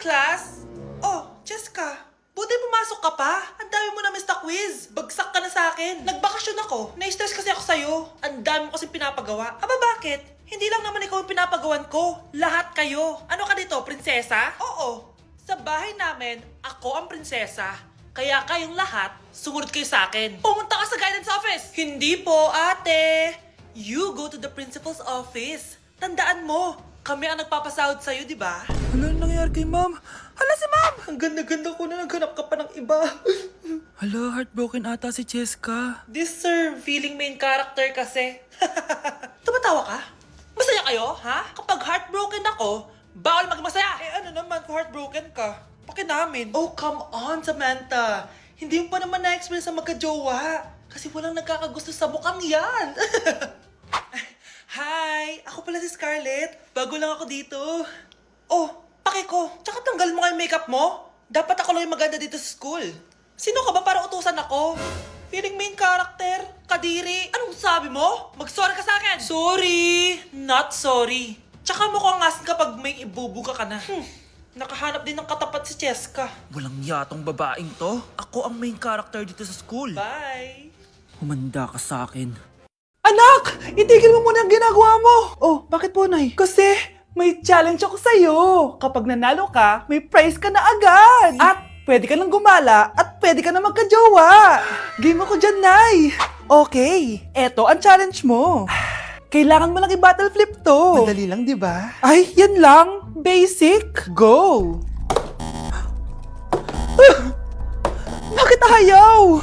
class! Oh, Cheska, buti pumasok ka pa. Ang dami mo na miss na quiz. Bagsak ka na sa akin. Nagbakasyon ako. Na-stress kasi ako sa'yo. Ang dami mo kasi pinapagawa. Aba bakit? Hindi lang naman ikaw ang pinapagawan ko. Lahat kayo. Ano ka dito, prinsesa? Oo. Sa bahay namin, ako ang prinsesa. Kaya kayong lahat, sumunod kayo sa akin. Pumunta ka sa guidance office! Hindi po, ate. You go to the principal's office. Tandaan mo, kami ang nagpapasahod sa'yo, di ba? Ano nangyari kay ma'am? Hala si ma'am! Ang ganda-ganda ko na naghanap ka pa ng iba. Hala, heartbroken ata si Cheska. This sir, feeling main character kasi. Tumatawa ka? Masaya kayo, ha? Kapag heartbroken ako, bawal magmasaya. Eh ano naman kung heartbroken ka? Paki namin. Oh, come on, Samantha. Hindi mo pa naman na-experience sa magka-jowa. Kasi walang nagkakagusto sa mukhang yan. Hi! Ako pala si Scarlett. Bago lang ako dito. Oh, paki ko. Tsaka tanggal mo nga yung makeup mo. Dapat ako lang yung maganda dito sa school. Sino ka ba para utusan ako? Feeling main character? Kadiri? Anong sabi mo? Mag-sorry ka sa akin! Sorry! Not sorry. Tsaka mukhang asin kapag may ibubuga ka na. Nakahanap din ng katapat si Cheska. Walang yatong babaeng to. Ako ang main character dito sa school. Bye! Humanda ka sa akin. Anak! Itigil mo muna ang ginagawa mo! Oh, bakit po, Nay? Kasi may challenge ako sa'yo. Kapag nanalo ka, may prize ka na agad. At pwede ka nang gumala at pwede ka na magka-jowa. Game ako dyan, Nay. Okay, eto ang challenge mo. Kailangan mo lang i-battle flip to. Madali lang, di ba? Ay, yan lang. Basic. Go! Bakit ayaw?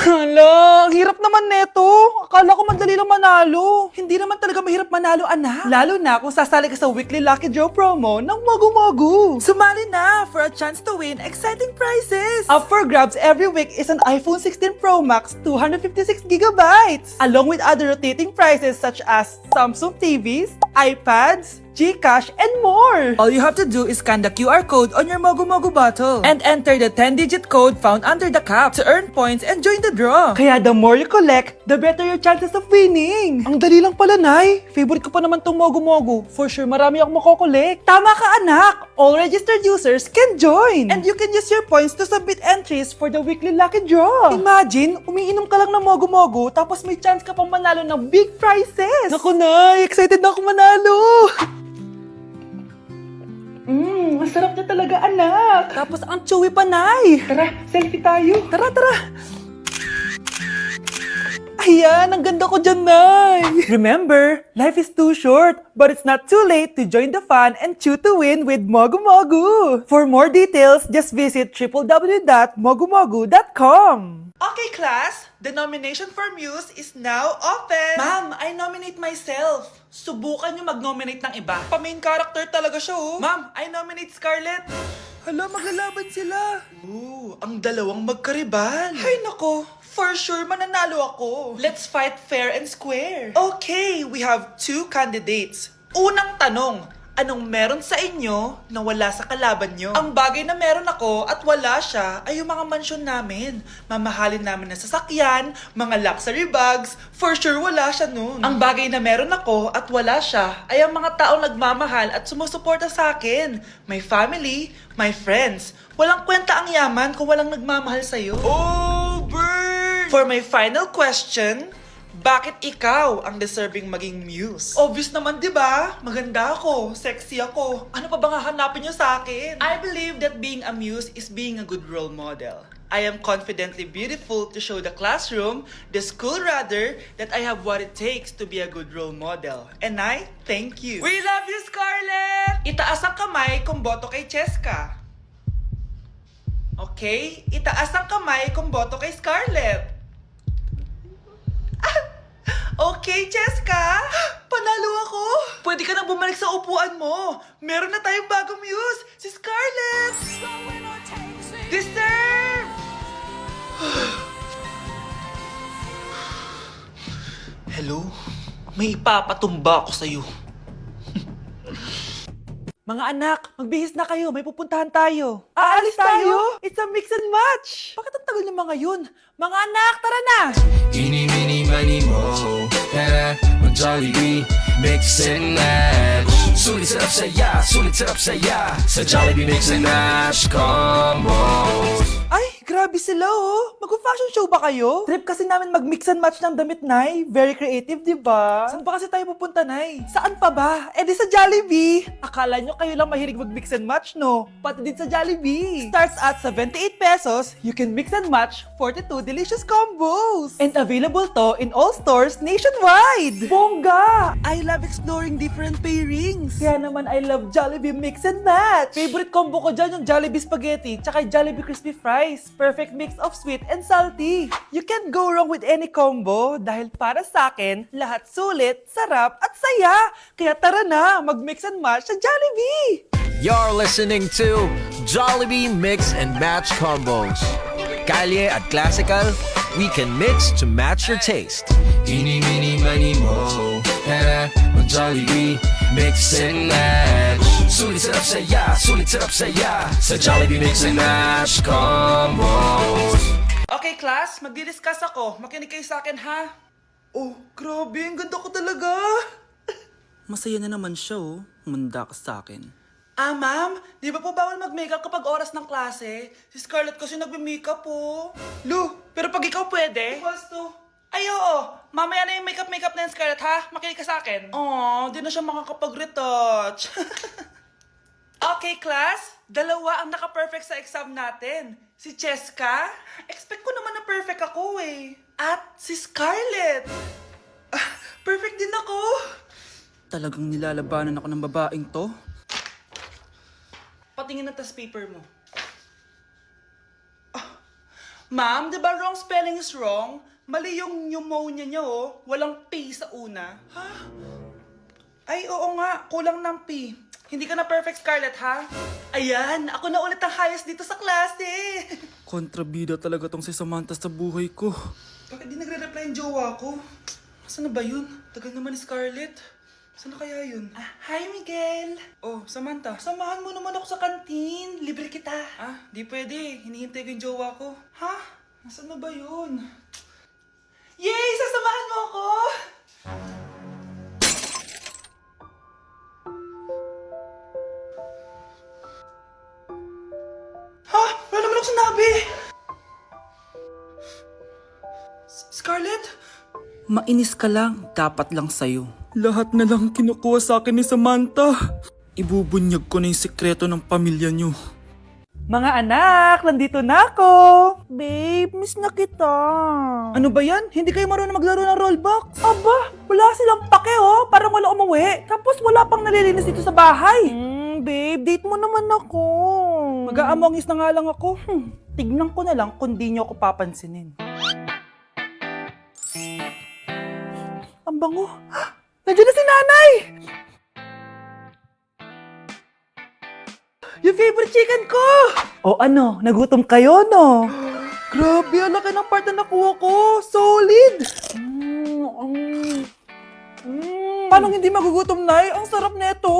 Hala, ang hirap naman neto. Akala ko madali lang manalo. Hindi naman talaga mahirap manalo, anak. Lalo na kung sasali ka sa weekly Lucky Draw promo ng Mogu. Sumali na for a chance to win exciting prizes. Up for grabs every week is an iPhone 16 Pro Max 256GB, along with other rotating prizes such as Samsung TVs, iPads, GCash, and more! All you have to do is scan the QR code on your Mogu bottle and enter the 10-digit code found under the cap to earn points and join the draw. Kaya the more you collect, the better your chances of winning. Ang dali lang pala, Nay. Favorite ko pa naman tong Mogu. For sure, marami akong makokolek. Tama ka, anak! All registered users can join! And you can use your points to submit entries for the weekly lucky draw. Imagine, umiinom ka lang ng Mogu tapos may chance ka pang manalo ng big prizes. Naku, Nay! Excited na ako manalo! Masarap niya talaga, anak. Tapos ang chewy pa, Nay. Tara, selfie tayo. Tara. Ayan, ang ganda ko dyan, Nay. Remember, life is too short, but it's not too late to join the fun and chew to win with Mogu. For more details, just visit www.mogumogu.com. Okay, class. The nomination for Muse is now open. Ma'am, I nominate myself. Subukan nyo mag-nominate ng iba. Pa-main character talaga siya, oh. Ma'am, I nominate Scarlett. Hala, maglalaban sila. Ooh, ang dalawang magkaribal. Ay nako, for sure mananalo ako. Let's fight fair and square. Okay, we have two candidates. Unang tanong, anong meron sa inyo na wala sa kalaban nyo? Ang bagay na meron ako at wala siya ay yung mga mansyon namin. Mamahalin namin na sasakyan, mga luxury bags, for sure wala siya nun. Ang bagay na meron ako at wala siya ay ang mga taong nagmamahal at sumusuporta sa akin. My family, my friends. Walang kwenta ang yaman kung walang nagmamahal sa'yo. Oh, burn! For my final question, bakit ikaw ang deserving maging muse? Obvious naman, di ba? Maganda ako, sexy ako. Ano pa bang hahanapin niyo sa akin? I believe that being a muse is being a good role model. I am confidently beautiful to show the classroom, the school rather, that I have what it takes to be a good role model. And I thank you. We love you, Scarlett! Itaas ang kamay kung boto kay Cheska. Okay? Itaas ang kamay kung boto kay Scarlett. Okay, Cheska! Panalo ako! Pwede ka nang bumalik sa upuan mo. Meron na tayong bagong muse, si Scarlett! Deserve! Hello? May ipapatumba ako sa'yo. Mga anak, magbihis na kayo. May pupuntahan tayo. Aalis tayo? It's a mix and match. Bakit ang tagal ng mga yun? Mga anak, tara na! Eeny, meeny, miny, mo. Tara, mag-Jollibee, mix and match. Sulit sa sarap saya, sulit sarap saya sa Jollibee Mix and Match Combos. Ay, grabe sila oh. Mag-fashion show ba kayo? Trip kasi namin mag-mix and match ng damit, Nay. Very creative, di ba? Saan ba kasi tayo pupunta, Nay? Saan pa ba? Eh di sa Jollibee. Akala nyo kayo lang mahilig mag-mix and match, no? Pati din sa Jollibee. Starts at 78 pesos, you can mix and match 42 delicious combos. And available to in all stores nationwide. Bongga! I love exploring different pairings. Kaya naman I love Jollibee Mix and Match. Favorite combo ko dyan yung Jollibee Spaghetti tsaka yung Jollibee Crispy Fries. Perfect mix of sweet and salty. You can't go wrong with any combo dahil para sa akin, lahat sulit, sarap at saya. Kaya tara na, mag-mix and match sa Jollibee! You're listening to Jollibee Mix and Match Combos. Kalye at classical, we can mix to match your taste. Eeny, meeny, miny, mo. Tara, mag-Jollibee Mix and Match. Sulit sarap saya sa Jollibee Mix and Match Combos. Okay, class, magdi-discuss ako. Makinig kayo sa akin, ha? Oh, grabe, ang ganda ko talaga. Masaya na naman siya oh. Manda ka sa akin. Ah, ma'am, di ba po bawal mag-makeup kapag oras ng klase? Si Scarlett kasi nagme-makeup po. Lu, pero pag ikaw pwede? Gusto. Ay, oo. Mamaya na yung makeup na yung Scarlett, ha? Makinig ka sa akin. Aw, di na siya makakapag-retouch. Okay, class. Dalawa ang naka-perfect sa exam natin. Si Cheska. Expect ko naman na perfect ako eh. At si Scarlett. Ah, perfect din ako. Talagang nilalabanan ako ng babaeng to? Patingin na tas paper mo. Ah, ma'am, di ba wrong spelling is wrong? Mali yung pneumonia niya oh. Walang P sa una. Ha? Ay, oo nga. Kulang ng P. Hindi ka na perfect, Scarlett, ha? Ayan, ako na ulit ang highest dito sa klase. Kontrabida talaga tong si Samantha sa buhay ko. Bakit di nagre-reply yung jowa ko? Saan na ba yun? Tagal naman ni Scarlett. Saan na kaya yun? Ah, hi, Miguel. Oh, Samantha, samahan mo naman ako sa kantin. Libre kita. Ah, di pwede. Hinihintay ko yung jowa ko. Ha? Nasaan na ba yun? Yay! Sasamahan mo ako! Ha? Wala naman ako sinabi! Scarlett? Mainis ka lang, dapat lang sa'yo. Lahat na lang kinukuha sa akin ni Samantha. Ibubunyag ko na yung sikreto ng pamilya niyo. Mga anak, nandito na ako! Babe, miss na kita. Ano ba yan? Hindi kayo marunong maglaro ng rollbox? Aba, wala silang pake oh. Parang wala umuwi. Tapos wala pang nalilinis dito sa bahay. Babe, date mo naman ako. Mag-aamongis na nga lang ako. Tignan ko na lang kung di nyo ako papansinin. Ang bango. Nandiyan na si nanay! Yung favorite chicken ko! O ano, nagutom kayo, no? Grabe, ang laki ng part na nakuha ko. Solid! Paano hindi magugutom, Nay? Ang sarap nito.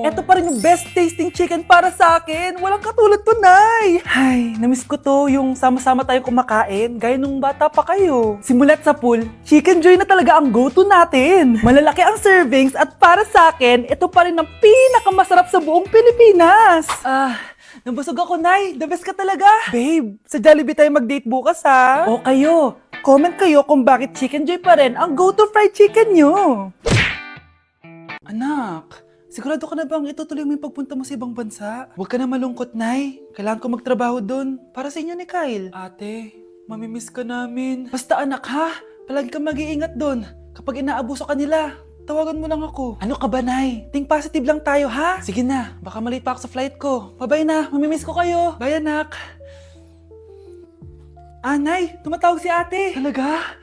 Ito pa rin yung best tasting chicken para sa akin. Walang katulad to, Nay. Ay, namiss ko to yung sama-sama tayong kumakain, gaya nung bata pa kayo. Simulat sa pool, Chicken Joy na talaga ang go-to natin. Malalaki ang servings at para sa akin, ito pa rin ang pinakamasarap sa buong Pilipinas. Nabusog ako, Nay. The best ka talaga. Babe, sa Jollibee tayo mag-date bukas, ha? O kayo, comment kayo kung bakit Chicken Joy pa rin ang go-to fried chicken nyo. Anak, sigurado ka na bang itutuloy mo yung pagpunta mo sa ibang bansa? Huwag ka na malungkot, Nay. Kailangan ko magtrabaho doon para sa inyo ni Kyle. Ate, mamimiss ka namin. Basta anak, ha? Palagi ka mag-iingat doon. Kapag inaabuso ka nila, tawagan mo lang ako. Ano ka ba, Nay? Think positive lang tayo, ha? Sige na, baka malate pa ako sa flight ko. Bye-bye na, mamimiss ko kayo. Bye, anak. Nay, tumatawag si ate. Talaga?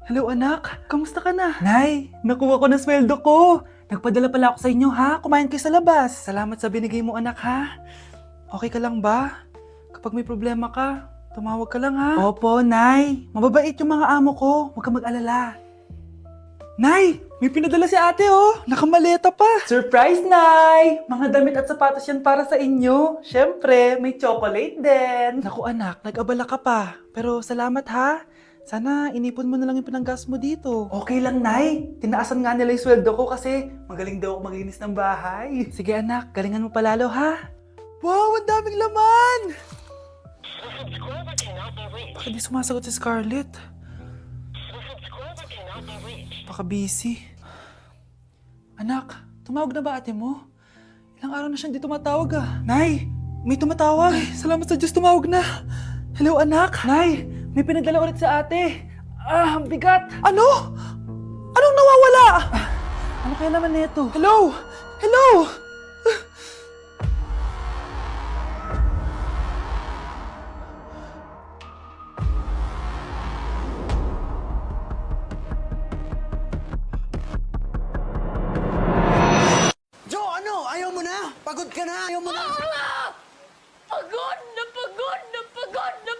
Hello, anak. Kamusta ka na? Nay, nakuha ko na sweldo ko. Nagpadala pala ako sa inyo, ha? Kumain kayo sa labas. Salamat sa binigay mo, anak, ha? Okay ka lang ba? Kapag may problema ka, tumawag ka lang, ha? Opo, Nay. Mababait yung mga amo ko. Huwag ka mag-alala. Nay, may pinadala si ate, oh. Nakamaleta pa. Surprise, Nay! Mga damit at sapatos yan para sa inyo. Siyempre, may chocolate din. Naku, anak, nag-abala ka pa. Pero salamat, ha? Sana inipon mo na lang yung pinanggas mo dito. Okay lang, Nay. Tinaasan nga nila yung sweldo ko kasi magaling daw ako maglinis ng bahay. Sige anak, galingan mo palalo ha. Wow, ang daming laman! Bakit di sumasagot si Scarlett? Baka busy. Anak, tumawag na ba ate mo? Ilang araw na siyang di tumatawag ah. Nay, may tumatawag. Ay, salamat sa Diyos, tumawag na. Hello anak. Nay, may pinadala ulit sa ate. Ah, ang bigat. Ano? Anong nawawala? Ano kaya naman nito? Hello? Hello? Joe, ano? Ayaw mo na? Pagod ka na? Ayaw mo na? Pagod na pagod na pagod na